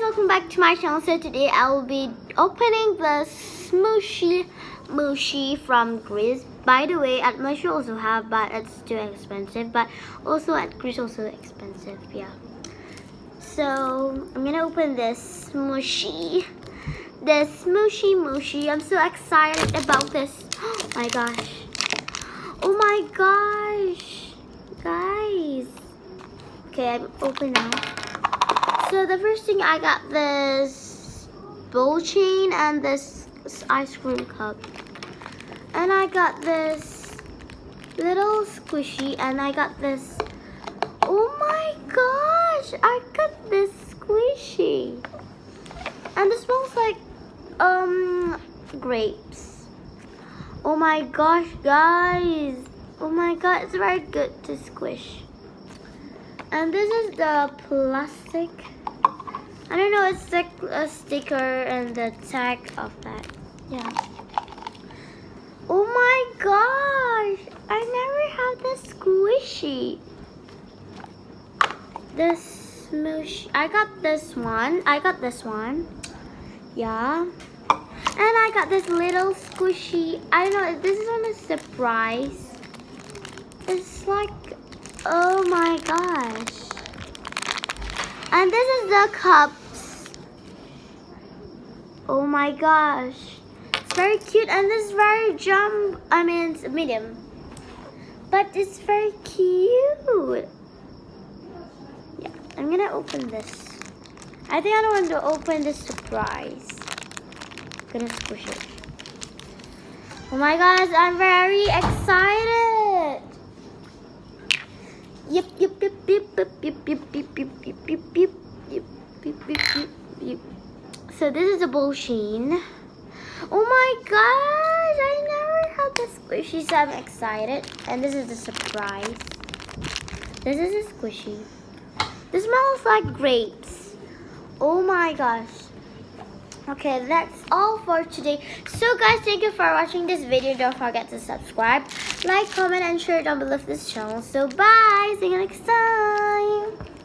welcome back to my channel. So today I will be opening the smooshy from Greece. By the way, at Mushy also have, but it's too expensive. But also at Greece also expensive, yeah. So I'm gonna open this smooshy. The smooshy. I'm so excited about this. Oh my gosh. Oh my gosh. Guys. Okay, I'm open now. So the first thing, I got this bowl chain and this ice cream cup. And I got this little squishy, and I got this. Oh my gosh, I got this squishy. And it smells like grapes. Oh my gosh, guys. Oh my god, it's very good to squish. And this is the plastic. I don't know, it's like a sticker and the tag of that. Yeah. Oh my gosh, I never had this squishy. This smoosh. I got this one. Yeah. And I got this little squishy. I don't know, this is on a surprise. It's like, oh my gosh. And this is the cups. Oh my gosh. It's very cute, and this is very it's medium. But it's very cute. Yeah, I'm gonna open this. I think I don't want to open this surprise. I'm gonna squish it. Oh my gosh, I'm very excited. Yep. So this is a bowl chain. Oh my gosh, I never had this squishy, so I'm excited. And this is the surprise. This is a squishy. This smells like grapes. Oh my gosh. Okay, that's all for today. So guys, thank you for watching this video. Don't forget to subscribe, like, comment, and share down below this channel. So bye, see you next time.